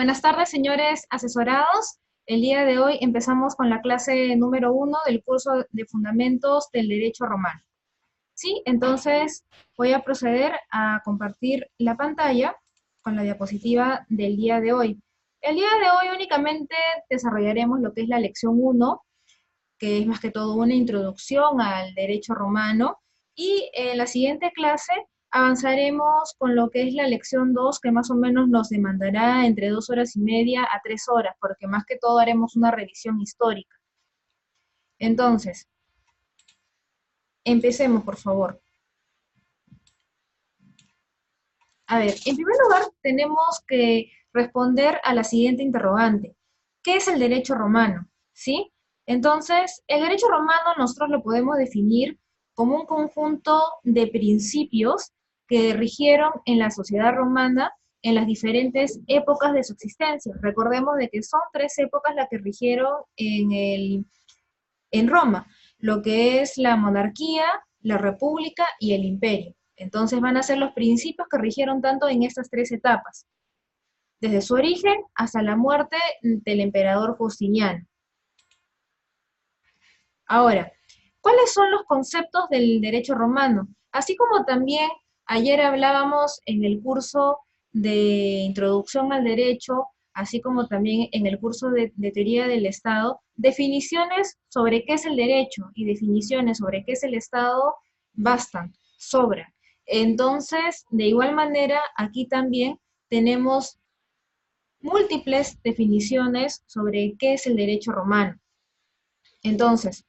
Buenas tardes, señores asesorados. El día de hoy empezamos con la clase número 1 del curso de Fundamentos del Derecho Romano. Sí, entonces voy a proceder a compartir la pantalla con la diapositiva del día de hoy. El día de hoy únicamente desarrollaremos lo que es la lección 1, que es más que todo una introducción al derecho romano, y en la siguiente clase avanzaremos con lo que es la lección 2, que más o menos nos demandará entre 2 horas y media a 3 horas, porque más que todo haremos una revisión histórica. Entonces, empecemos, por favor. A ver, en primer lugar tenemos que responder a la siguiente interrogante. ¿Qué es el derecho romano? ¿Sí? Entonces, el derecho romano nosotros lo podemos definir como un conjunto de principios que rigieron en la sociedad romana en las diferentes épocas de su existencia. Recordemos de que son 3 épocas las que rigieron en Roma, lo que es la monarquía, la república y el imperio. Entonces van a ser los principios que rigieron tanto en estas 3 etapas, desde su origen hasta la muerte del emperador Justiniano. Ahora, ¿cuáles son los conceptos del derecho romano? Así como también ayer hablábamos en el curso de introducción al derecho, así como también en el curso de teoría del Estado, definiciones sobre qué es el derecho y definiciones sobre qué es el Estado bastan, sobran. Entonces, de igual manera, aquí también tenemos múltiples definiciones sobre qué es el derecho romano. Entonces,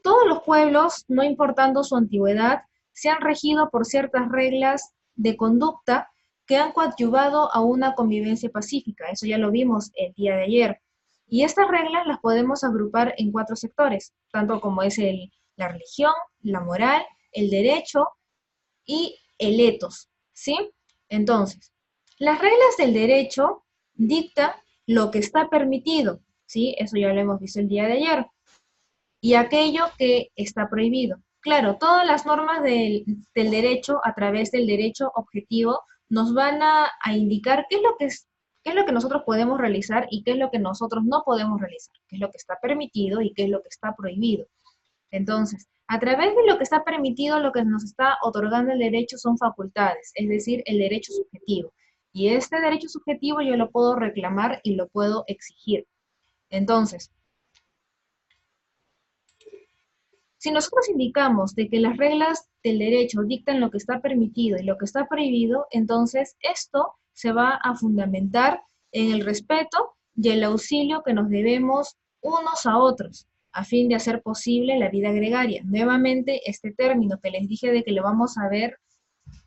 todos los pueblos, no importando su antigüedad, se han regido por ciertas reglas de conducta que han coadyuvado a una convivencia pacífica. Eso ya lo vimos el día de ayer. Y estas reglas las podemos agrupar en 4 sectores, tanto como es la religión, la moral, el derecho y el etos, ¿sí? Entonces, las reglas del derecho dictan lo que está permitido, ¿sí? Eso ya lo hemos visto el día de ayer, y aquello que está prohibido. Claro, todas las normas del derecho a través del derecho objetivo nos van a indicar qué es lo que nosotros podemos realizar y qué es lo que nosotros no podemos realizar, qué es lo que está permitido y qué es lo que está prohibido. Entonces, a través de lo que está permitido, lo que nos está otorgando el derecho son facultades, es decir, el derecho subjetivo. Y este derecho subjetivo yo lo puedo reclamar y lo puedo exigir. Entonces, si nosotros indicamos de que las reglas del derecho dictan lo que está permitido y lo que está prohibido, entonces esto se va a fundamentar en el respeto y el auxilio que nos debemos unos a otros, a fin de hacer posible la vida gregaria. Nuevamente, este término que les dije de que lo vamos a ver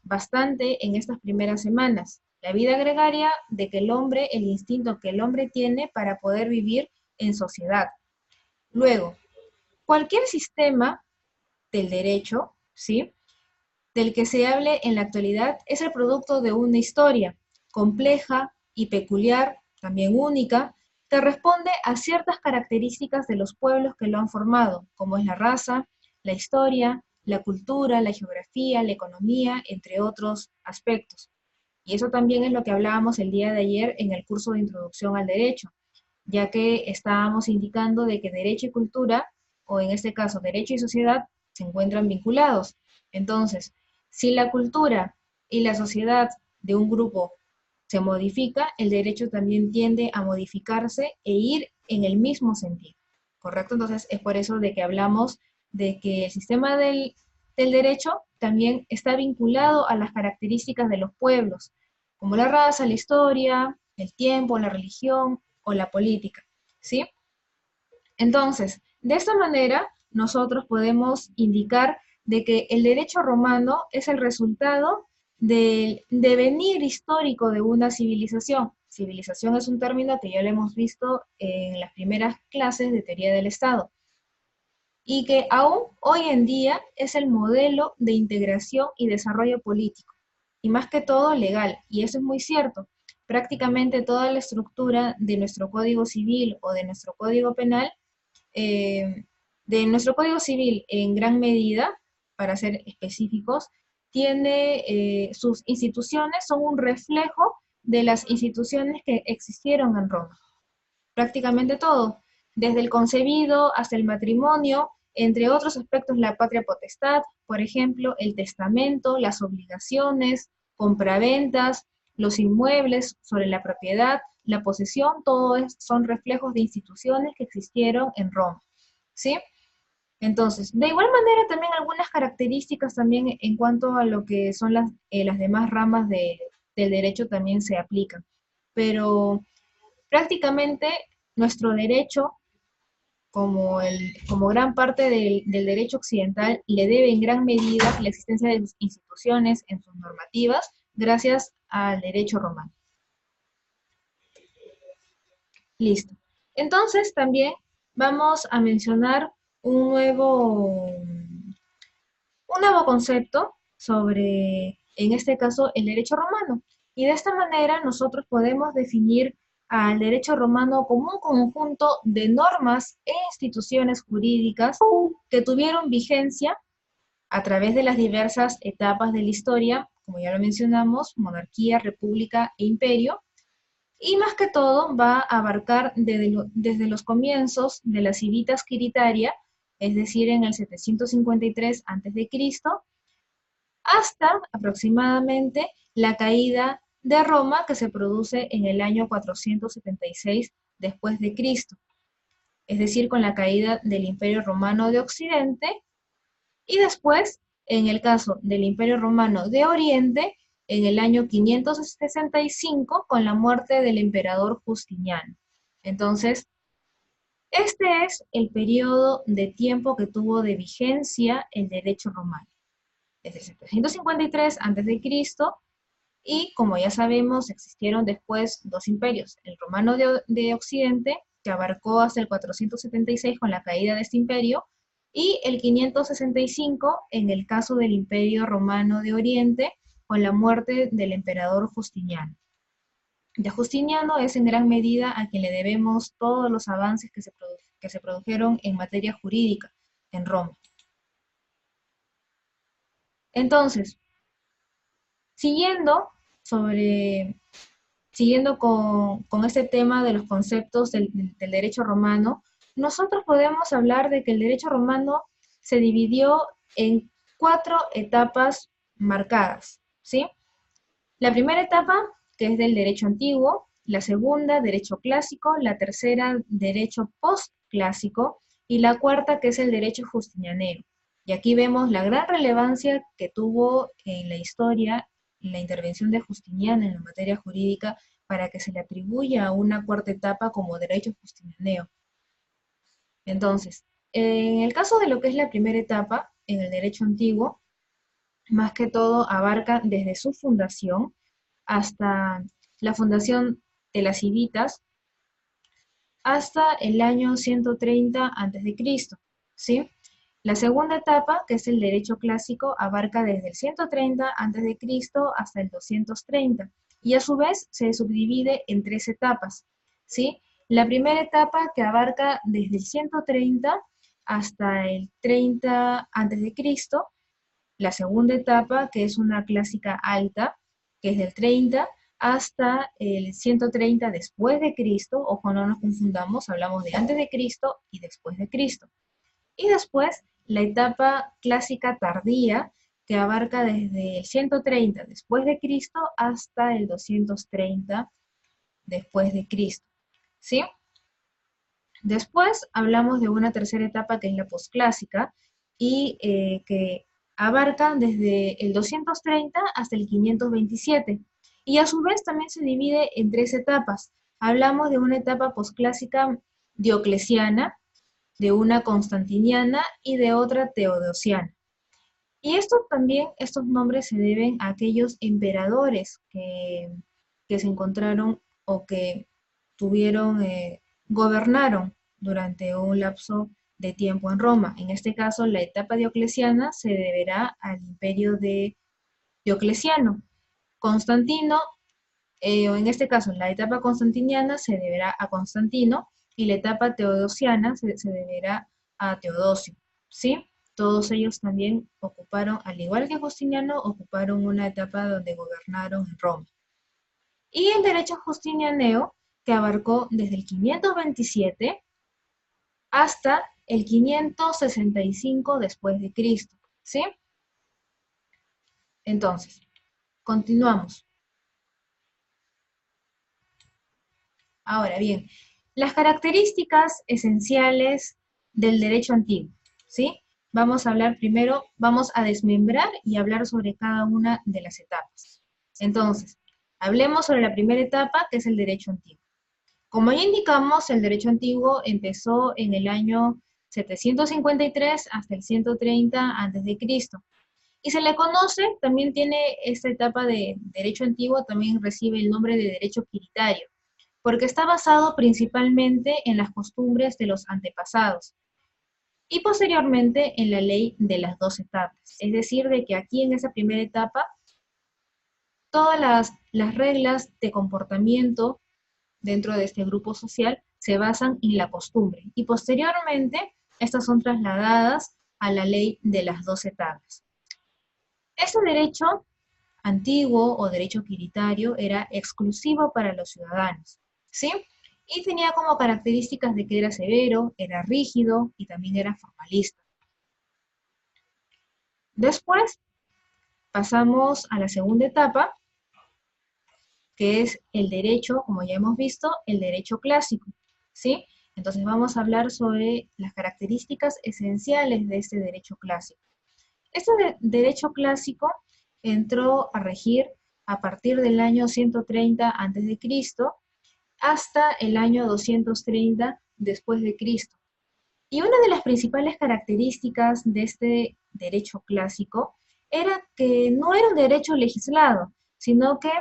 bastante en estas primeras semanas. La vida gregaria de que el hombre, el instinto que el hombre tiene para poder vivir en sociedad. Luego, cualquier sistema del derecho, ¿sí?, del que se hable en la actualidad es el producto de una historia compleja y peculiar, también única, que responde a ciertas características de los pueblos que lo han formado, como es la raza, la historia, la cultura, la geografía, la economía, entre otros aspectos. Y eso también es lo que hablábamos el día de ayer en el curso de introducción al derecho, ya que estábamos indicando de que derecho y cultura, o en este caso derecho y sociedad, se encuentran vinculados. Entonces, si la cultura y la sociedad de un grupo se modifica, el derecho también tiende a modificarse e ir en el mismo sentido, ¿correcto? Entonces, es por eso de que hablamos de que el sistema del derecho también está vinculado a las características de los pueblos, como la raza, la historia, el tiempo, la religión o la política, ¿sí? Entonces, de esta manera, nosotros podemos indicar de que el derecho romano es el resultado del devenir histórico de una civilización. Civilización es un término que ya lo hemos visto en las primeras clases de teoría del Estado, y que aún hoy en día es el modelo de integración y desarrollo político, y más que todo legal, y eso es muy cierto. Prácticamente toda la estructura de nuestro Código Civil o de nuestro Código Penal, eh, de nuestro Código Civil en gran medida, para ser específicos, tiene sus instituciones, son un reflejo de las instituciones que existieron en Roma. Prácticamente todo, desde el concebido hasta el matrimonio, entre otros aspectos la patria potestad, por ejemplo, el testamento, las obligaciones, compraventas, los inmuebles sobre la propiedad, la posesión, son reflejos de instituciones que existieron en Roma, ¿sí? Entonces, de igual manera también algunas características también en cuanto a lo que son las demás ramas del derecho también se aplican. Pero prácticamente nuestro derecho, como gran parte del derecho occidental, le debe en gran medida la existencia de sus instituciones en sus normativas gracias al derecho romano. Listo. Entonces también vamos a mencionar un nuevo concepto sobre, en este caso, el derecho romano. Y de esta manera nosotros podemos definir al derecho romano como un conjunto de normas e instituciones jurídicas que tuvieron vigencia a través de las diversas etapas de la historia, como ya lo mencionamos, monarquía, república e imperio, y más que todo va a abarcar desde los comienzos de la Civitas Quiritaria, es decir, en el 753 a.C., hasta aproximadamente la caída de Roma, que se produce en el año 476 después de Cristo, es decir, con la caída del Imperio Romano de Occidente, y después, en el caso del Imperio Romano de Oriente, en el año 565, con la muerte del emperador Justiniano. Entonces, este es el periodo de tiempo que tuvo de vigencia el derecho romano, desde 753 a.C., y como ya sabemos, existieron después dos imperios, el romano de Occidente, que abarcó hasta el 476 con la caída de este imperio, y el 565 en el caso del Imperio Romano de Oriente, con la muerte del emperador Justiniano. De Justiniano es en gran medida a quien le debemos todos los avances que se produjeron en materia jurídica en Roma. Entonces, siguiendo con este tema de los conceptos del derecho romano, nosotros podemos hablar de que el derecho romano se dividió en 4 etapas marcadas, ¿sí? La primera etapa, que es del derecho antiguo, la segunda, derecho clásico, la tercera, derecho postclásico, y la cuarta, que es el derecho justinianeo. Y aquí vemos la gran relevancia que tuvo en la historia la intervención de Justiniano en la materia jurídica para que se le atribuya una cuarta etapa como derecho justinianeo. Entonces, en el caso de lo que es la primera etapa, en el derecho antiguo, más que todo abarca desde su fundación hasta la fundación de las Civitas, hasta el año 130 a.C., ¿sí? La segunda etapa, que es el derecho clásico, abarca desde el 130 a.C. hasta el 230, y a su vez se subdivide en 3 etapas, ¿sí? La primera etapa, que abarca desde el 130 hasta el 30 a.C., la segunda etapa, que es una clásica alta, que es del 30 hasta el 130 después de Cristo. Ojo, no nos confundamos, hablamos de antes de Cristo y después de Cristo. Y después la etapa clásica tardía, que abarca desde el 130 después de Cristo hasta el 230 después de Cristo, ¿sí? Después hablamos de una tercera etapa, que es la posclásica, y que abarca desde el 230 hasta el 527. Y a su vez también se divide en 3 etapas. Hablamos de una etapa posclásica diocleciana, de una constantiniana y de otra teodosiana. Y estos nombres se deben a aquellos emperadores que se encontraron o que tuvieron, gobernaron durante un lapso de tiempo en Roma. En este caso, la etapa diocleciana se deberá al imperio de Diocleciano. Constantino, o en este caso, la etapa constantiniana se deberá a Constantino, y la etapa teodosiana se deberá a Teodosio, ¿sí? Todos ellos también ocuparon, al igual que Justiniano, ocuparon una etapa donde gobernaron en Roma. y el derecho justinianeo, que abarcó desde el 527 hasta el 565 después de Cristo, ¿sí? Entonces, continuamos. Ahora bien, las características esenciales del derecho antiguo, ¿sí? Vamos a hablar primero, vamos a desmembrar y hablar sobre cada una de las etapas. Entonces, hablemos sobre la primera etapa, que es el derecho antiguo. Como ya indicamos, el derecho antiguo empezó en el año 753 hasta el 130 a.C. Y se le conoce, también tiene esta etapa de derecho antiguo, también recibe el nombre de derecho quiritario, porque está basado principalmente en las costumbres de los antepasados y posteriormente en la ley de las dos etapas. Es decir, de que aquí en esa primera etapa, todas las reglas de comportamiento dentro de este grupo social se basan en la costumbre y posteriormente estas son trasladadas a la ley de las dos etapas. Este derecho antiguo o derecho quiritario era exclusivo para los ciudadanos, ¿sí? Y tenía como características de que era severo, era rígido y también era formalista. Después pasamos a la segunda etapa, que es el derecho, como ya hemos visto, el derecho clásico, ¿sí? Entonces vamos a hablar sobre las características esenciales de este derecho clásico. Este derecho clásico entró a regir a partir del año 130 a.C. hasta el año 230 después de Cristo. Y una de las principales características de este derecho clásico era que no era un derecho legislado, sino que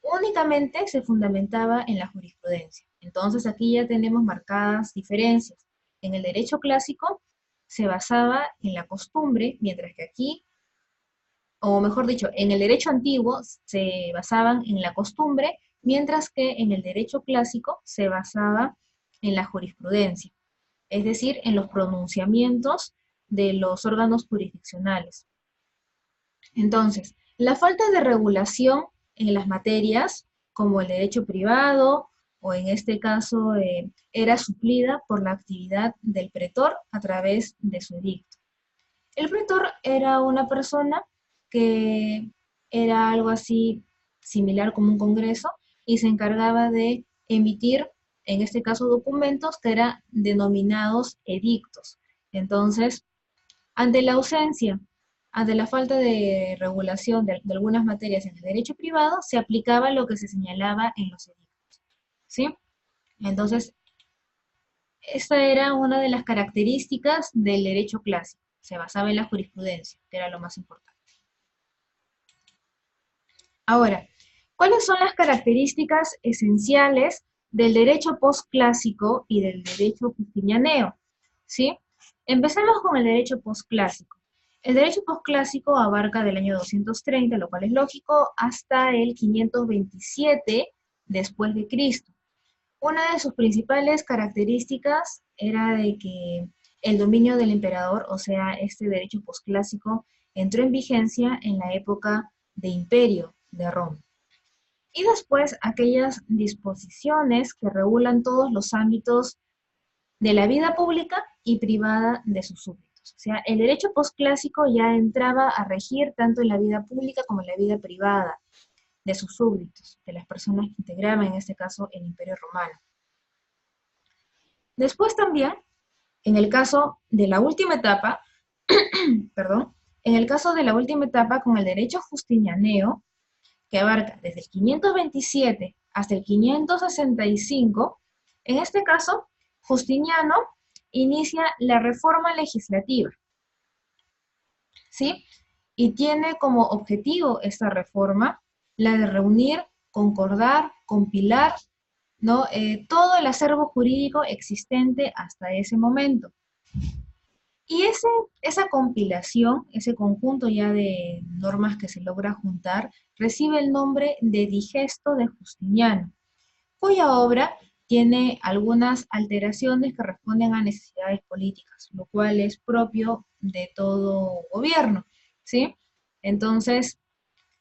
únicamente se fundamentaba en la jurisprudencia. Entonces aquí ya tenemos marcadas diferencias. En el derecho clásico se basaba en la costumbre, mientras que aquí, o mejor dicho, en el derecho antiguo se basaban en la costumbre, mientras que en el derecho clásico se basaba en la jurisprudencia, es decir, en los pronunciamientos de los órganos jurisdiccionales. Entonces, la falta de regulación en las materias, como el derecho privado, o en este caso era suplida por la actividad del pretor a través de su edicto. El pretor era una persona que era algo así similar como un congreso y se encargaba de emitir, en este caso, documentos que eran denominados edictos. Entonces, ante la ausencia, ante la falta de regulación de algunas materias en el derecho privado, se aplicaba lo que se señalaba en los edictos, ¿sí? Entonces, esta era una de las características del derecho clásico. Se basaba en la jurisprudencia, que era lo más importante. Ahora, ¿cuáles son las características esenciales del derecho postclásico y del derecho justinianeo? ¿Sí? Empecemos con el derecho postclásico. El derecho postclásico abarca del año 230, lo cual es lógico, hasta el 527 después de Cristo. Una de sus principales características era de que el dominio del emperador, o sea, este derecho posclásico, entró en vigencia en la época de imperio de Roma. Y después aquellas disposiciones que regulan todos los ámbitos de la vida pública y privada de sus súbditos. O sea, el derecho posclásico ya entraba a regir tanto en la vida pública como en la vida privada de sus súbditos, de las personas que integraban en este caso el imperio romano. Después también, en el caso de la última etapa, perdón, en el caso de la última etapa con el derecho justinianeo, que abarca desde el 527 hasta el 565, en este caso, Justiniano inicia la reforma legislativa, ¿sí? Y tiene como objetivo esta reforma la de reunir, concordar, compilar, ¿no? Todo el acervo jurídico existente hasta ese momento. Y esa compilación, ese conjunto ya de normas que se logra juntar, recibe el nombre de Digesto de Justiniano, cuya obra tiene algunas alteraciones que responden a necesidades políticas, lo cual es propio de todo gobierno, ¿sí? Entonces,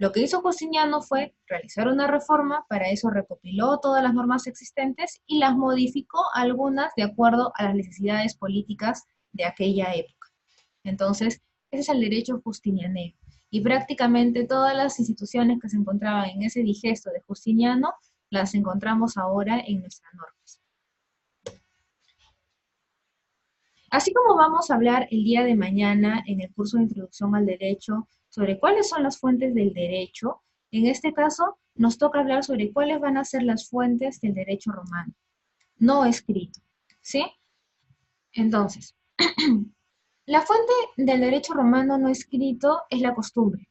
Lo que hizo Justiniano fue realizar una reforma, para eso recopiló todas las normas existentes y las modificó algunas de acuerdo a las necesidades políticas de aquella época. Entonces, ese es el derecho justinianeo. Y prácticamente todas las instituciones que se encontraban en ese digesto de Justiniano las encontramos ahora en nuestras normas. Así como vamos a hablar el día de mañana en el curso de Introducción al Derecho sobre cuáles son las fuentes del derecho, en este caso nos toca hablar sobre cuáles van a ser las fuentes del derecho romano, no escrito, ¿sí? Entonces, la fuente del derecho romano no escrito es la costumbre,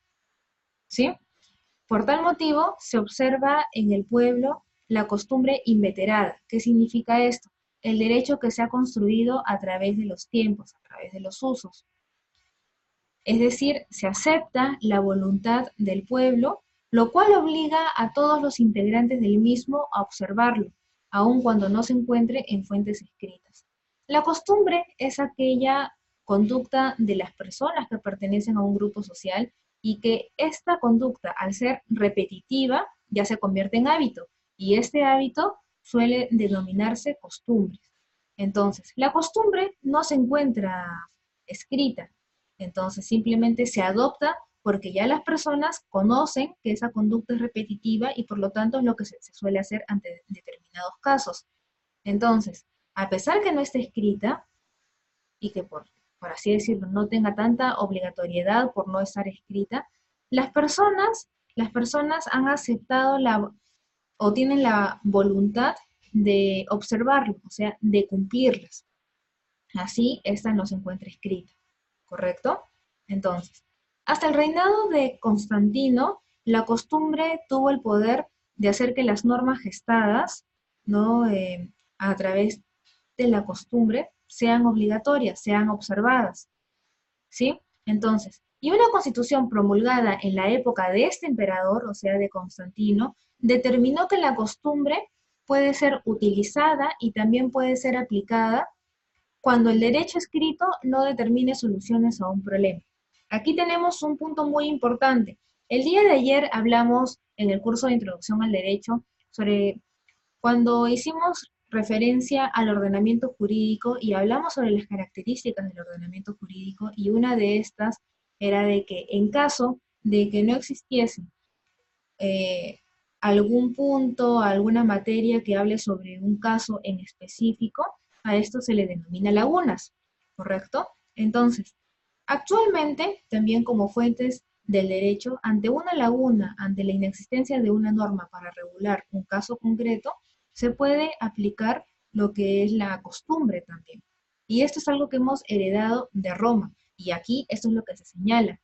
¿sí? Por tal motivo, se observa en el pueblo la costumbre inveterada. ¿Qué significa esto? El derecho que se ha construido a través de los tiempos, a través de los usos. Es decir, se acepta la voluntad del pueblo, lo cual obliga a todos los integrantes del mismo a observarlo, aun cuando no se encuentre en fuentes escritas. La costumbre es aquella conducta de las personas que pertenecen a un grupo social y que esta conducta, al ser repetitiva, ya se convierte en hábito, y este hábito suele denominarse costumbres. Entonces, la costumbre no se encuentra escrita, entonces simplemente se adopta porque ya las personas conocen que esa conducta es repetitiva y por lo tanto es lo que se suele hacer ante determinados casos. Entonces, a pesar que no esté escrita y que por así decirlo no tenga tanta obligatoriedad por no estar escrita, las personas han aceptado o tienen la voluntad de observarlo, o sea, de cumplirlas. Así, esta no se encuentra escrita, ¿correcto? Entonces, hasta el reinado de Constantino, la costumbre tuvo el poder de hacer que las normas gestadas, ¿no? A través de la costumbre, sean obligatorias, sean observadas, ¿sí? Entonces, y una constitución promulgada en la época de este emperador, o sea, de Constantino, determinó que la costumbre puede ser utilizada y también puede ser aplicada cuando el derecho escrito no determine soluciones a un problema. Aquí tenemos un punto muy importante. El día de ayer hablamos en el curso de Introducción al Derecho sobre cuando hicimos referencia al ordenamiento jurídico y hablamos sobre las características del ordenamiento jurídico, y una de estas era de que en caso de que no existiese eh, algún punto, alguna materia que hable sobre un caso en específico, a esto se le denomina lagunas, ¿correcto? Entonces, actualmente, también como fuentes del derecho, ante una laguna, ante la inexistencia de una norma para regular un caso concreto, se puede aplicar lo que es la costumbre también. Y esto es algo que hemos heredado de Roma, y aquí esto es lo que se señala.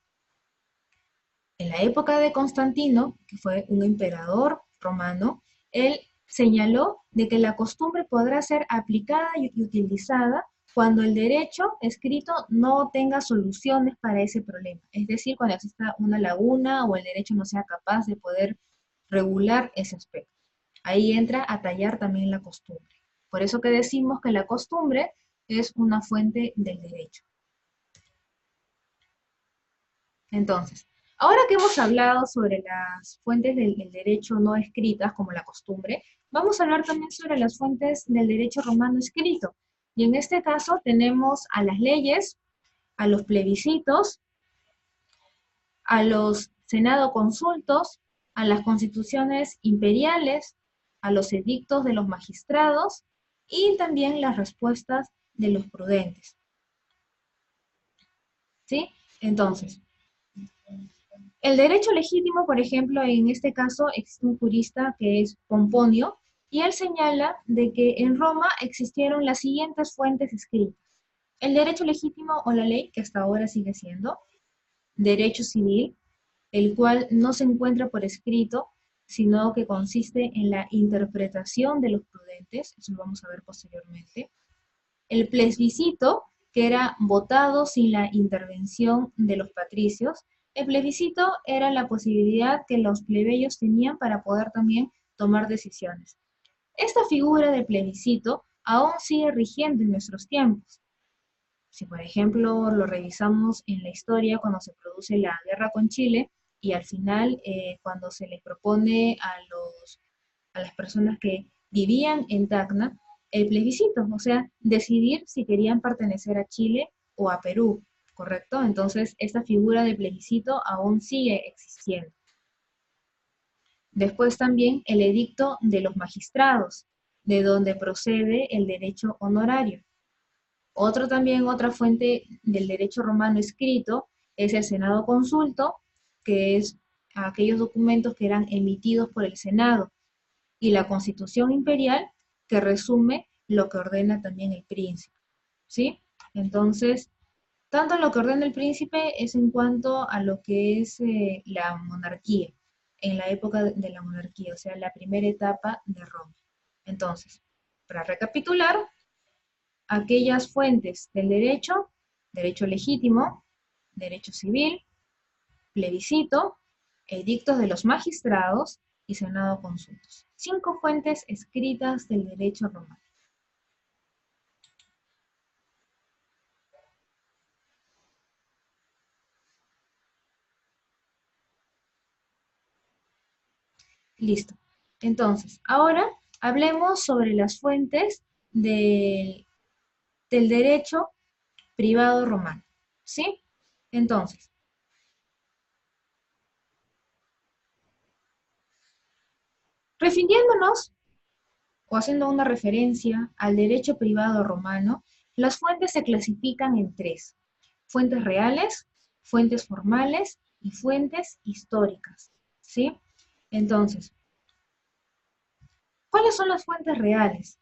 En la época de Constantino, que fue un emperador romano, él señaló de que la costumbre podrá ser aplicada y utilizada cuando el derecho escrito no tenga soluciones para ese problema. Es decir, cuando exista una laguna o el derecho no sea capaz de poder regular ese aspecto. Ahí entra a tallar también la costumbre. Por eso que decimos que la costumbre es una fuente del derecho. Entonces, ahora que hemos hablado sobre las fuentes del derecho no escritas, como la costumbre, vamos a hablar también sobre las fuentes del derecho romano escrito. Y en este caso tenemos a las leyes, a los plebiscitos, a los senado consultos, a las constituciones imperiales, a los edictos de los magistrados y también las respuestas de los prudentes. ¿Sí? Entonces, el derecho legítimo, por ejemplo, en este caso existe un jurista que es Pomponio, y él señala de que en Roma existieron las siguientes fuentes escritas. El derecho legítimo o la ley, que hasta ahora sigue siendo, derecho civil, el cual no se encuentra por escrito, sino que consiste en la interpretación de los prudentes, eso lo vamos a ver posteriormente. El plebiscito, que era votado sin la intervención de los patricios. El plebiscito era la posibilidad que los plebeyos tenían para poder también tomar decisiones. Esta figura del plebiscito aún sigue rigiendo en nuestros tiempos. Si por ejemplo lo revisamos en la historia cuando se produce la guerra con Chile, y al final, cuando se les propone a las personas que vivían en Tacna, el plebiscito, o sea, decidir si querían pertenecer a Chile o a Perú, ¿correcto? Entonces, esta figura de plebiscito aún sigue existiendo. Después también el edicto de los magistrados, de donde procede el derecho honorario. Otra fuente del derecho romano escrito es el Senado Consulto, que es aquellos documentos que eran emitidos por el Senado, y la Constitución Imperial, que resume lo que ordena también el príncipe, ¿sí? Entonces, tanto lo que ordena el príncipe es en cuanto a lo que es la monarquía, en la época de la monarquía, o sea, la primera etapa de Roma. Entonces, para recapitular, aquellas fuentes del derecho: derecho legítimo, derecho civil, plebiscito, edictos de los magistrados y senado consultos. 5 fuentes escritas del derecho romano. Listo. Entonces, ahora hablemos sobre las fuentes del derecho privado romano, ¿sí? Entonces, refiriéndonos o haciendo una referencia al derecho privado romano, las fuentes se clasifican en 3: fuentes reales, fuentes formales y fuentes históricas, ¿sí? Entonces, ¿cuáles son las fuentes reales?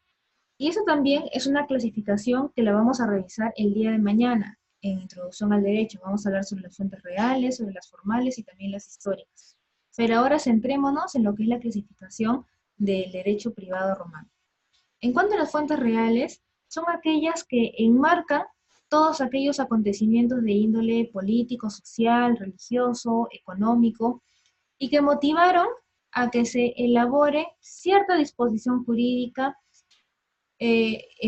Y eso también es una clasificación que la vamos a revisar el día de mañana en Introducción al Derecho. Vamos a hablar sobre las fuentes reales, sobre las formales y también las históricas. Pero ahora centrémonos en lo que es la clasificación del derecho privado romano. En cuanto a las fuentes reales, son aquellas que enmarcan todos aquellos acontecimientos de índole político, social, religioso, económico, y que motivaron a que se elabore cierta disposición jurídica.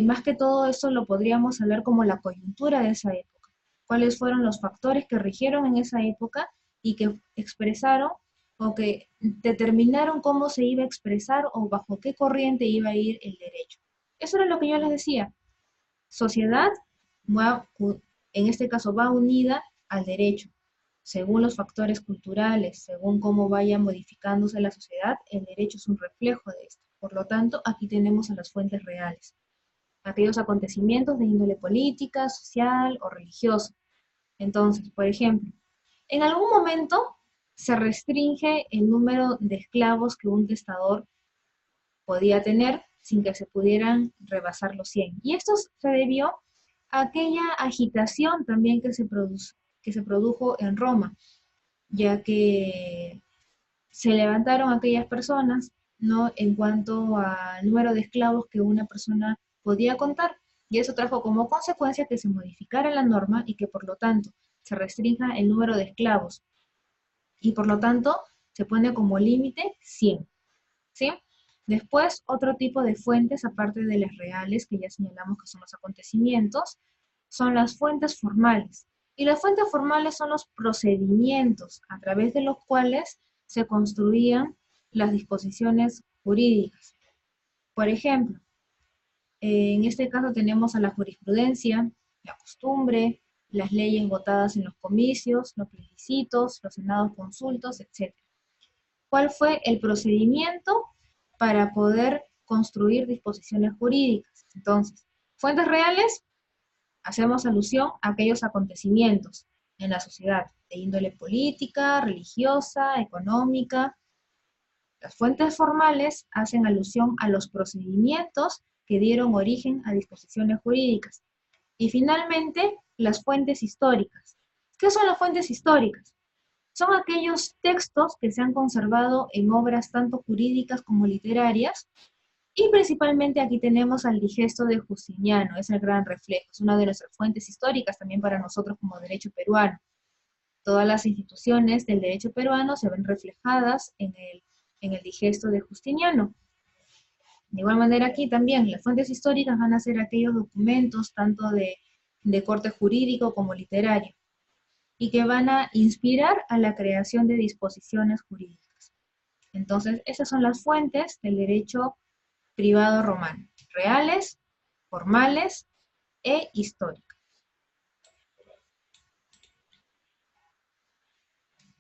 Más que todo eso lo podríamos hablar como la coyuntura de esa época. ¿Cuáles fueron los factores que rigieron en esa época y que expresaron o que determinaron cómo se iba a expresar o bajo qué corriente iba a ir el derecho? Eso era lo que yo les decía. Sociedad va, en este caso, va unida al derecho. Según los factores culturales, según cómo vaya modificándose la sociedad, el derecho es un reflejo de esto. Por lo tanto, aquí tenemos a las fuentes reales, aquellos acontecimientos de índole política, social o religioso. Entonces, por ejemplo, en algún momento se restringe el número de esclavos que un testador podía tener sin que se pudieran rebasar los 100. Y esto se debió a aquella agitación también que se produjo en Roma, ya que se levantaron aquellas personas, ¿no?, en cuanto al número de esclavos que una persona podía contar, y eso trajo como consecuencia que se modificara la norma y que por lo tanto se restrinja el número de esclavos, y por lo tanto se pone como límite 100, ¿sí? Después, otro tipo de fuentes, aparte de las reales, que ya señalamos que son los acontecimientos, son las fuentes formales. Y las fuentes formales son los procedimientos a través de los cuales se construían las disposiciones jurídicas. Por ejemplo, en este caso tenemos a la jurisprudencia, la costumbre, las leyes votadas en los comicios, los plebiscitos, los senados consultos, etc. ¿Cuál fue el procedimiento para poder construir disposiciones jurídicas? Entonces, fuentes reales, hacemos alusión a aquellos acontecimientos en la sociedad de índole política, religiosa, económica. Las fuentes formales hacen alusión a los procedimientos que dieron origen a disposiciones jurídicas. Y finalmente, las fuentes históricas. ¿Qué son las fuentes históricas? Son aquellos textos que se han conservado en obras tanto jurídicas como literarias, y principalmente aquí tenemos al Digesto de Justiniano, es el gran reflejo, es una de nuestras fuentes históricas también para nosotros como derecho peruano. Todas las instituciones del derecho peruano se ven reflejadas en el Digesto de Justiniano. De igual manera aquí también las fuentes históricas van a ser aquellos documentos tanto de corte jurídico como literario. y que van a inspirar a la creación de disposiciones jurídicas. Entonces, esas son las fuentes del derecho privado romano: reales, formales e históricas.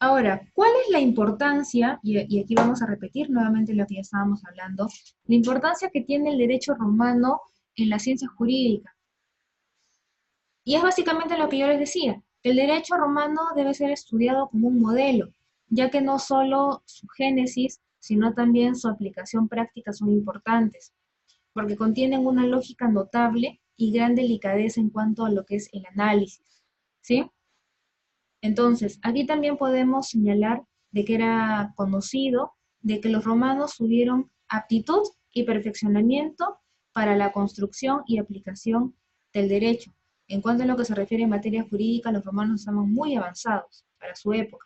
Ahora, ¿cuál es la importancia? Y aquí vamos a repetir nuevamente lo que ya estábamos hablando, la importancia que tiene el derecho romano en la ciencia jurídica. Y es básicamente lo que yo les decía, el derecho romano debe ser estudiado como un modelo, ya que no solo su génesis, sino también su aplicación práctica son importantes, porque contienen una lógica notable y gran delicadeza en cuanto a lo que es el análisis, ¿sí? Entonces, aquí también podemos señalar de que era conocido de que los romanos tuvieron aptitud y perfeccionamiento para la construcción y aplicación del derecho. En cuanto a lo que se refiere en materia jurídica, los romanos estaban muy avanzados para su época.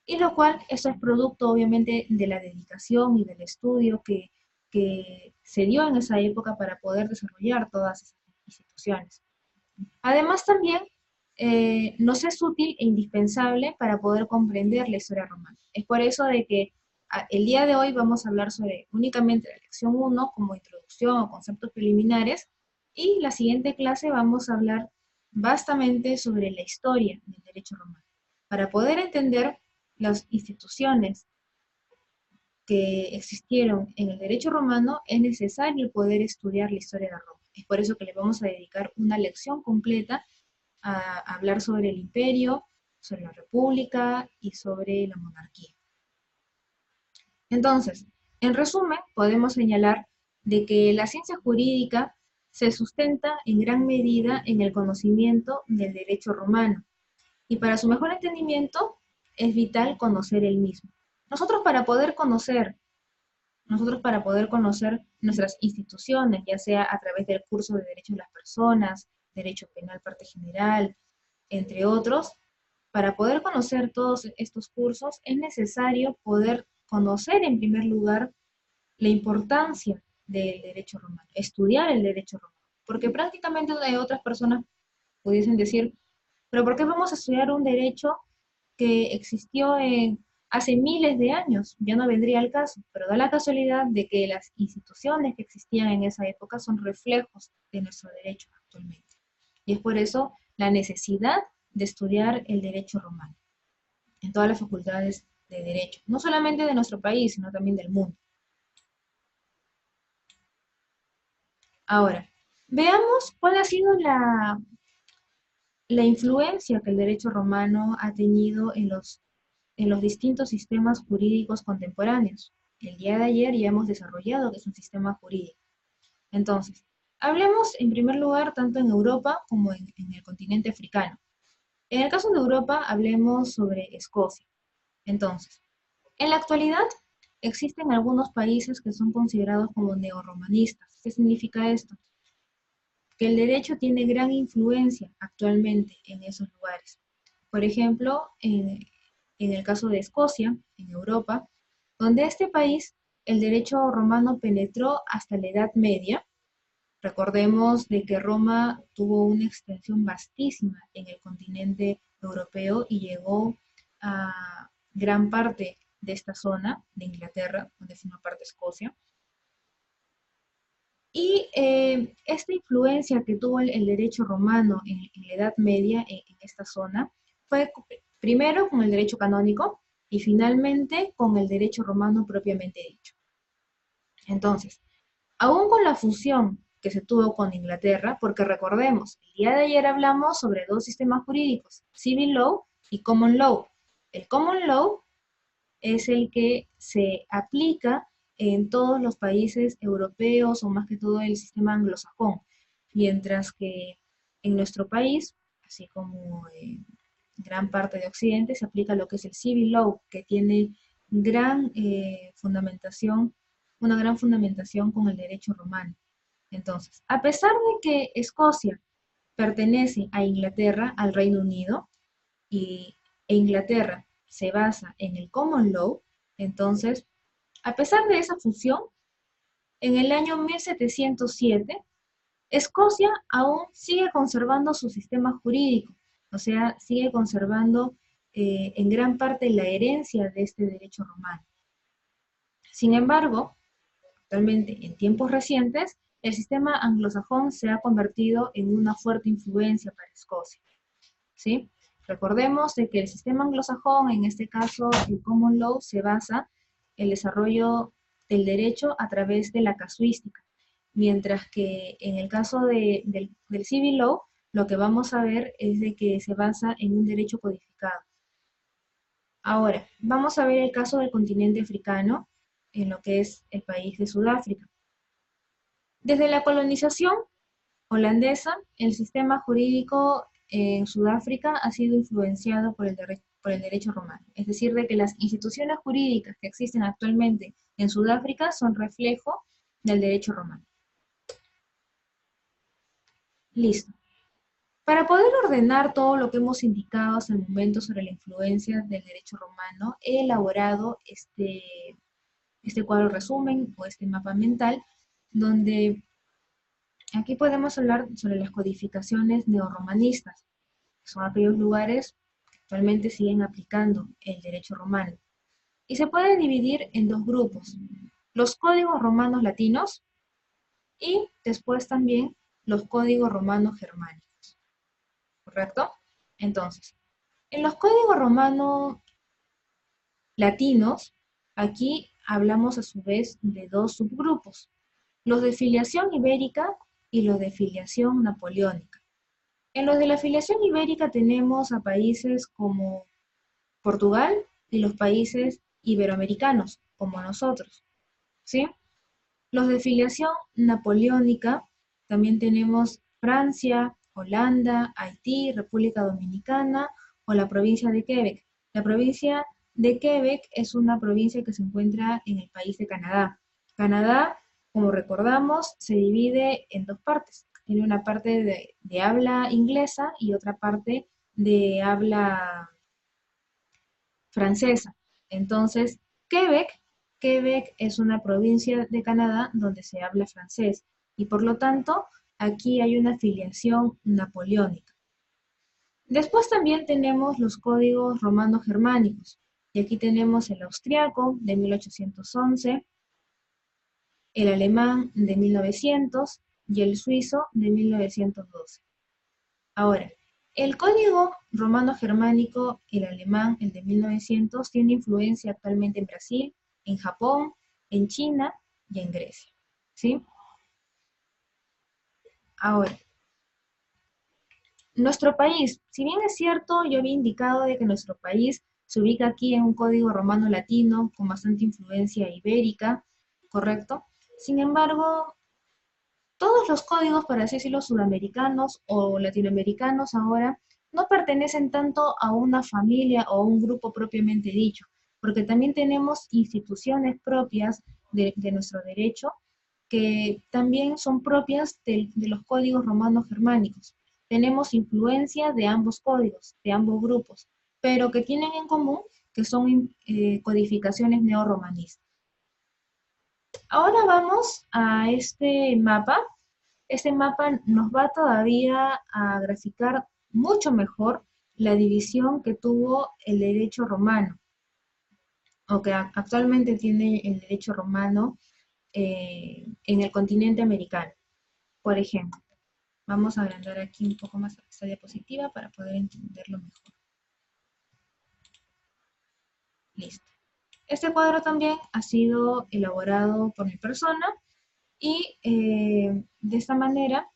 Y lo cual, eso es producto obviamente de la dedicación y del estudio que se dio en esa época para poder desarrollar todas esas instituciones. Además también nos es útil e indispensable para poder comprender la historia romana. Es por eso de que el día de hoy vamos a hablar sobre únicamente la lección 1 como introducción o conceptos preliminares, y la siguiente clase vamos a hablar vastamente sobre la historia del derecho romano. Para poder entender las instituciones que existieron en el derecho romano, es necesario poder estudiar la historia de Roma. Es por eso que le vamos a dedicar una lección completa a hablar sobre el imperio, sobre la república y sobre la monarquía. Entonces, en resumen, podemos señalar de que la ciencia jurídica se sustenta en gran medida en el conocimiento del derecho romano, y para su mejor entendimiento es vital conocer el mismo. Nosotros para poder conocer nuestras instituciones, ya sea a través del curso de Derecho de las Personas, Derecho Penal Parte General, entre otros, para poder conocer todos estos cursos es necesario poder conocer en primer lugar la importancia del derecho romano, estudiar el derecho romano, porque prácticamente hay otras personas pudiesen decir, pero ¿por qué vamos a estudiar un derecho que existió hace miles de años? Ya no vendría al caso, pero da la casualidad de que las instituciones que existían en esa época son reflejos de nuestro derecho actualmente. Y es por eso la necesidad de estudiar el derecho romano en todas las facultades de derecho, no solamente de nuestro país, sino también del mundo. Ahora, veamos cuál ha sido la influencia que el derecho romano ha tenido en los distintos sistemas jurídicos contemporáneos. El día de ayer ya hemos desarrollado que es un sistema jurídico. Entonces, hablemos en primer lugar tanto en Europa como en el continente africano. En el caso de Europa, hablemos sobre Escocia. Entonces, en la actualidad existen algunos países que son considerados como neorromanistas. ¿Qué significa esto? Que el derecho tiene gran influencia actualmente en esos lugares. Por ejemplo, en el caso de Escocia, en Europa, donde este país el derecho romano penetró hasta la Edad Media. Recordemos de que Roma tuvo una extensión vastísima en el continente europeo y llegó a gran parte de esta zona de Inglaterra, donde forma parte Escocia. Y esta influencia que tuvo el derecho romano en la Edad Media en esta zona fue primero con el derecho canónico y finalmente con el derecho romano propiamente dicho. Entonces, aún con la fusión que se tuvo con Inglaterra, porque recordemos, el día de ayer hablamos sobre dos sistemas jurídicos, Civil Law y Common Law. El Common Law es el que se aplica en todos los países europeos o más que todo el sistema anglosajón, mientras que en nuestro país, así como en gran parte de Occidente, se aplica lo que es el Civil Law, que tiene gran fundamentación, una gran fundamentación con el derecho romano. Entonces, a pesar de que Escocia pertenece a Inglaterra, al Reino Unido, e Inglaterra se basa en el Common Law, entonces, a pesar de esa fusión, en el año 1707, Escocia aún sigue conservando su sistema jurídico, O sea, sigue conservando en gran parte la herencia de este derecho romano. Sin embargo, actualmente, en tiempos recientes, el sistema anglosajón se ha convertido en una fuerte influencia para Escocia, ¿sí? Recordemos de que el sistema anglosajón, en este caso el common law, se basa en el desarrollo del derecho a través de la casuística, mientras que en el caso del civil law, lo que vamos a ver es de que se basa en un derecho codificado. Ahora, vamos a ver el caso del continente africano, en lo que es el país de Sudáfrica. Desde la colonización holandesa, el sistema jurídico en Sudáfrica ha sido influenciado por el derecho romano. Es decir, de que las instituciones jurídicas que existen actualmente en Sudáfrica son reflejo del derecho romano. Listo. Para poder ordenar todo lo que hemos indicado hasta el momento sobre la influencia del derecho romano, he elaborado este cuadro resumen o este mapa mental, donde aquí podemos hablar sobre las codificaciones neorromanistas, que son aquellos lugares que actualmente siguen aplicando el derecho romano. Y se puede dividir en dos grupos, los códigos romanos latinos y después también los códigos romanos germánicos, ¿correcto? Entonces, en los códigos romanos latinos, aquí hablamos a su vez de dos subgrupos, los de filiación ibérica y los de filiación napoleónica. En los de la filiación ibérica tenemos a países como Portugal y los países iberoamericanos, como nosotros, ¿sí? Los de filiación napoleónica también tenemos Francia, Holanda, Haití, República Dominicana o la provincia de Quebec. La provincia de Quebec es una provincia que se encuentra en el país de Canadá. Canadá, como recordamos, se divide en dos partes. Tiene una parte de habla inglesa y otra parte de habla francesa. Entonces, Quebec es una provincia de Canadá donde se habla francés y por lo tanto aquí hay una filiación napoleónica. Después también tenemos los códigos romanos germánicos y aquí tenemos el austriaco de 1811, el alemán de 1900 y el suizo de 1912. Ahora, el código romano-germánico, el alemán, el de 1900, tiene influencia actualmente en Brasil, en Japón, en China y en Grecia, ¿sí? Ahora, nuestro país, si bien es cierto, yo había indicado de que nuestro país se ubica aquí en un código romano-latino con bastante influencia ibérica, ¿correcto? Sin embargo, todos los códigos, para así decirlo, sudamericanos o latinoamericanos ahora, no pertenecen tanto a una familia o a un grupo propiamente dicho, porque también tenemos instituciones propias de nuestro derecho que también son propias de los códigos romanos germánicos. Tenemos influencia de ambos códigos, de ambos grupos, pero que tienen en común que son codificaciones neorromanistas. Ahora vamos a este mapa. Este mapa nos va todavía a graficar mucho mejor la división que tuvo el derecho romano, o que actualmente tiene el derecho romano en el continente americano. Por ejemplo, vamos a agrandar aquí un poco más esta diapositiva para poder entenderlo mejor. Listo. Este cuadro también ha sido elaborado por mi persona y de esta manera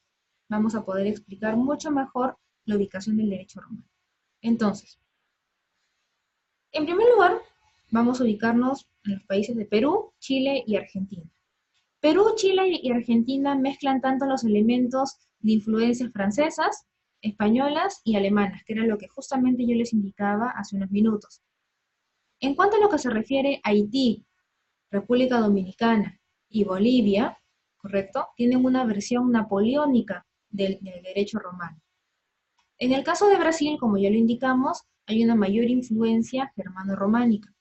vamos a poder explicar mucho mejor la ubicación del derecho romano. Entonces, en primer lugar, vamos a ubicarnos en los países de Perú, Chile y Argentina. Perú, Chile y Argentina mezclan tanto los elementos de influencias francesas, españolas y alemanas, que era lo que justamente yo les indicaba hace unos minutos. En cuanto a lo que se refiere a Haití, República Dominicana y Bolivia, ¿correcto? Tienen una versión napoleónica del derecho romano. En el caso de Brasil, como ya lo indicamos, hay una mayor influencia germano-románica.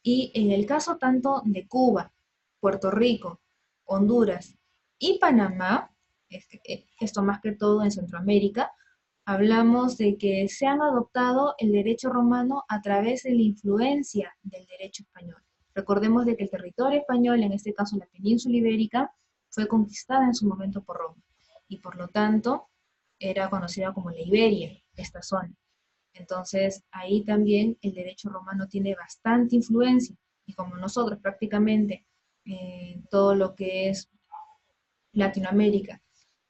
Y en el caso tanto de Cuba, Puerto Rico, Honduras y Panamá, esto más que todo en Centroamérica, hablamos de que se han adoptado el derecho romano a través de la influencia del derecho español. Recordemos de que el territorio español, en este caso la península ibérica, fue conquistada en su momento por Roma, y por lo tanto era conocida como la Iberia, esta zona. Entonces, ahí también el derecho romano tiene bastante influencia, y como nosotros prácticamente todo lo que es Latinoamérica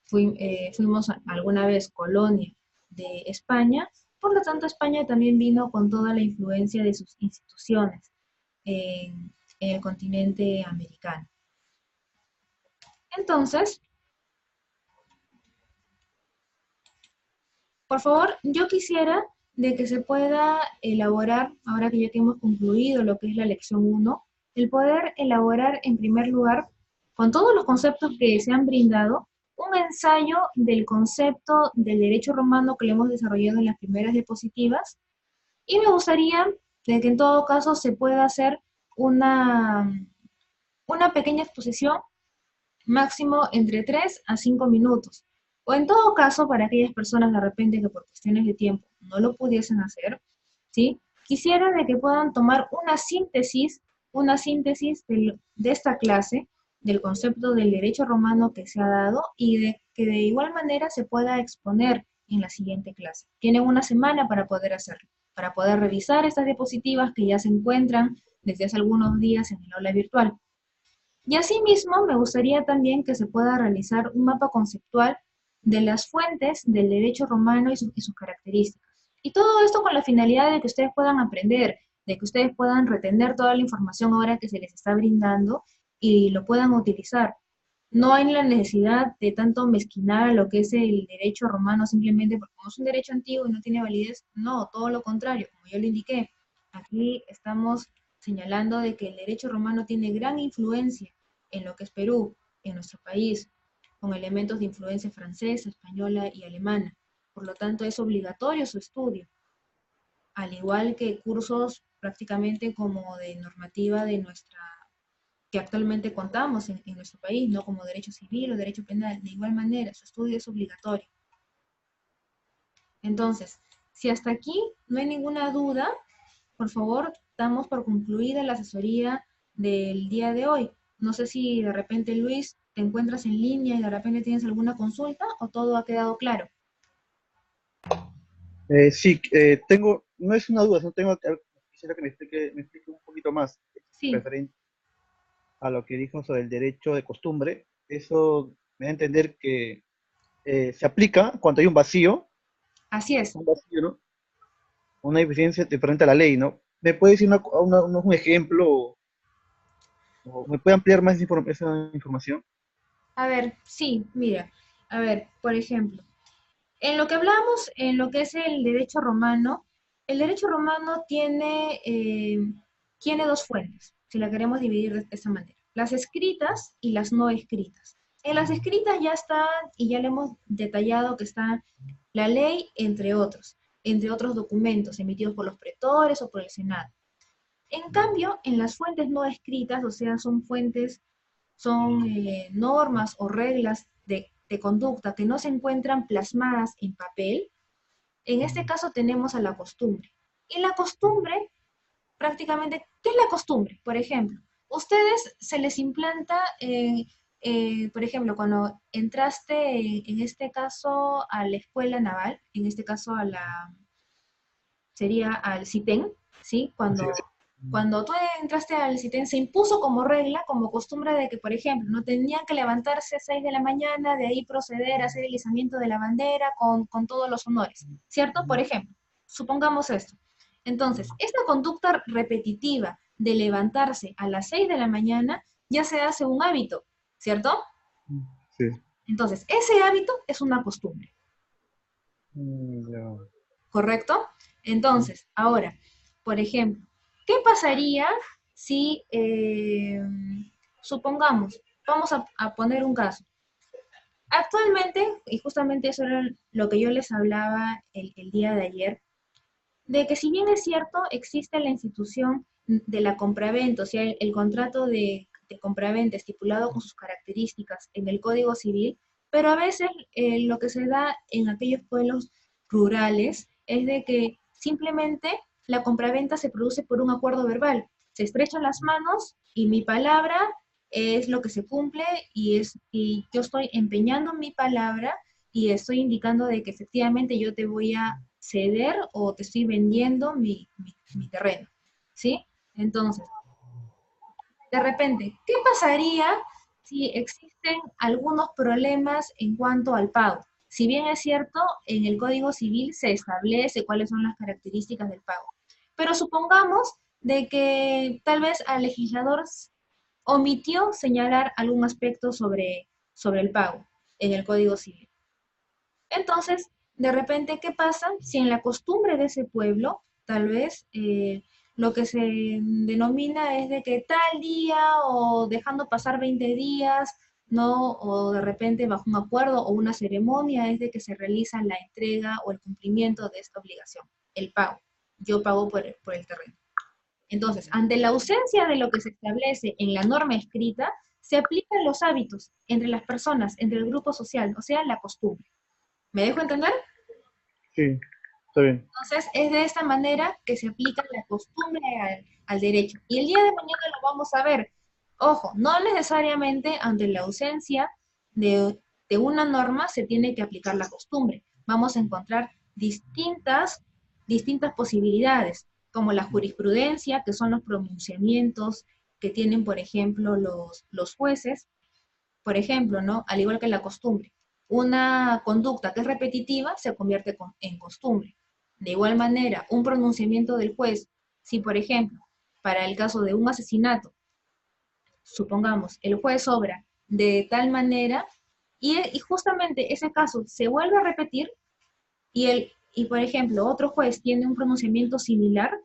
fuimos alguna vez colonia de España, por lo tanto España también vino con toda la influencia de sus instituciones en el continente americano. Entonces, por favor, yo quisiera de que se pueda elaborar, ahora que ya que hemos concluido lo que es la lección 1, el poder elaborar en primer lugar, con todos los conceptos que se han brindado, un ensayo del concepto del derecho romano que le hemos desarrollado en las primeras diapositivas, y me gustaría de que en todo caso se pueda hacer una, una pequeña exposición máximo entre 3 a 5 minutos. O en todo caso, para aquellas personas de repente que por cuestiones de tiempo no lo pudiesen hacer, ¿sí? Quisiera de que puedan tomar una síntesis de esta clase, del concepto del derecho romano que se ha dado y de que de igual manera se pueda exponer en la siguiente clase. Tienen una semana para poder hacerlo, para poder revisar estas diapositivas que ya se encuentran desde hace algunos días en el aula virtual. Y asimismo, me gustaría también que se pueda realizar un mapa conceptual de las fuentes del derecho romano y sus características. Y todo esto con la finalidad de que ustedes puedan aprender, de que ustedes puedan retener toda la información ahora que se les está brindando y lo puedan utilizar. No hay la necesidad de tanto mezquinar lo que es el derecho romano simplemente porque como es un derecho antiguo y no tiene validez. No, todo lo contrario, como yo lo indiqué. Aquí estamos señalando de que el derecho romano tiene gran influencia en lo que es Perú, en nuestro país, con elementos de influencia francesa, española y alemana. Por lo tanto, es obligatorio su estudio, al igual que cursos prácticamente como de normativa de nuestra, que actualmente contamos en nuestro país, ¿no? Como derecho civil o derecho penal. De igual manera, su estudio es obligatorio. Entonces, si hasta aquí no hay ninguna duda, por favor, damos por concluida la asesoría del día de hoy. No sé si de repente, Luis, te encuentras en línea y de repente tienes alguna consulta o todo ha quedado claro. Sí, tengo, no es una duda, no tengo, quisiera que me explique un poquito más Sí, referente a lo que dijo sobre el derecho de costumbre. Eso me da a entender que se aplica cuando hay así es. un vacío, ¿no? Una deficiencia diferente a la ley, ¿no? ¿Me puede decir un ejemplo o me puede ampliar más esa información? A ver, sí, mira, a ver, por ejemplo, en lo que hablamos, en lo que es el derecho romano tiene dos fuentes, si la queremos dividir de esta manera, las escritas y las no escritas. En las escritas ya está, y ya le hemos detallado que está la ley, entre otros documentos emitidos por los pretores o por el Senado. En cambio, en las fuentes no escritas, o sea, son normas o reglas de conducta que no se encuentran plasmadas en papel, en este caso tenemos a la costumbre. Y la costumbre, prácticamente, ¿qué es la costumbre? Por ejemplo, ustedes se les implanta, por ejemplo, cuando entraste, en este caso, a la escuela naval, en este caso sería al CITEN, ¿sí? Así es. Cuando tú entraste al CITEN, se impuso como regla, como costumbre de que, por ejemplo, no tenían que levantarse a 6 de la mañana, de ahí proceder a hacer el izamiento de la bandera con todos los honores, ¿cierto? Por ejemplo, supongamos esto. Entonces, esta conducta repetitiva de levantarse a las 6 de la mañana ya se hace un hábito, ¿cierto? Sí. Entonces, ese hábito es una costumbre. Ya. ¿Correcto? Entonces, ahora, por ejemplo, ¿qué pasaría si, supongamos, vamos a poner un caso? Actualmente, y justamente eso era lo que yo les hablaba el día de ayer, de que si bien es cierto, existe la institución de la compraventa, o sea, el contrato de compraventa estipulado con sus características en el Código Civil, pero a veces lo que se da en aquellos pueblos rurales es de que simplemente la compraventa se produce por un acuerdo verbal. Se estrechan las manos y mi palabra es lo que se cumple y yo estoy empeñando mi palabra y estoy indicando de que efectivamente yo te voy a ceder o te estoy vendiendo mi terreno, ¿sí? Entonces, de repente, ¿qué pasaría si existen algunos problemas en cuanto al pago? Si bien es cierto, en el Código Civil se establece cuáles son las características del pago, pero supongamos de que tal vez al legislador omitió señalar algún aspecto sobre el pago en el Código Civil. Entonces, de repente, ¿qué pasa si en la costumbre de ese pueblo, tal vez lo que se denomina es de que tal día o dejando pasar 20 días, ¿no? O de repente bajo un acuerdo o una ceremonia es de que se realiza la entrega o el cumplimiento de esta obligación, el pago. Yo pago por el terreno. Entonces, ante la ausencia de lo que se establece en la norma escrita, se aplican los hábitos entre las personas, entre el grupo social, o sea, la costumbre. ¿Me dejo entender? Sí, está bien. Entonces, es de esta manera que se aplica la costumbre al derecho. Y el día de mañana lo vamos a ver. Ojo, no necesariamente ante la ausencia de una norma se tiene que aplicar la costumbre. Vamos a encontrar distintas posibilidades, como la jurisprudencia, que son los pronunciamientos que tienen, por ejemplo, los jueces, por ejemplo, ¿no? Al igual que la costumbre. Una conducta que es repetitiva se convierte en costumbre. De igual manera, un pronunciamiento del juez, si por ejemplo, para el caso de un asesinato, supongamos, el juez obra de tal manera y justamente ese caso se vuelve a repetir y por ejemplo, otro juez tiene un pronunciamiento similar,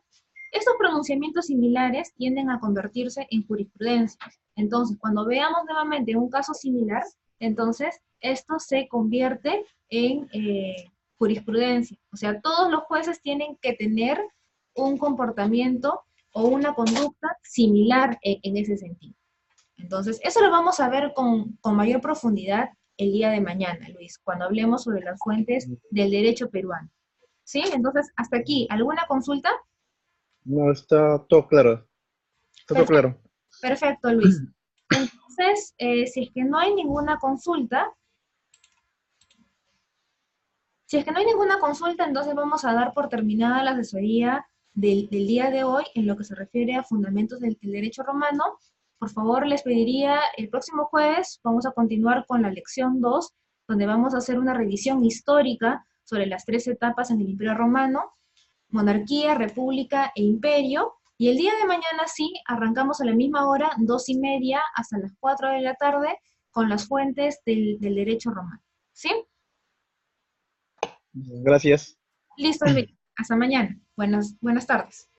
estos pronunciamientos similares tienden a convertirse en jurisprudencia. Entonces, cuando veamos nuevamente un caso similar, entonces esto se convierte en jurisprudencia. O sea, todos los jueces tienen que tener un comportamiento o una conducta similar en ese sentido. Entonces, eso lo vamos a ver con mayor profundidad el día de mañana, Luis, cuando hablemos sobre las fuentes del derecho peruano. ¿Sí? Entonces, hasta aquí, ¿alguna consulta? No, está todo claro. Está todo Perfecto, claro. perfecto, Luis. Entonces, si es que no hay ninguna consulta, entonces vamos a dar por terminada la asesoría del día de hoy en lo que se refiere a fundamentos del derecho romano. Por favor, les pediría el próximo jueves, vamos a continuar con la lección 2, donde vamos a hacer una revisión histórica sobre las 3 etapas en el Imperio Romano, monarquía, república e imperio. Y el día de mañana sí, arrancamos a la misma hora, 2:30 hasta las 4 de la tarde, con las fuentes del derecho romano. ¿Sí? Gracias. Listo, Luis. Hasta mañana. Buenas tardes.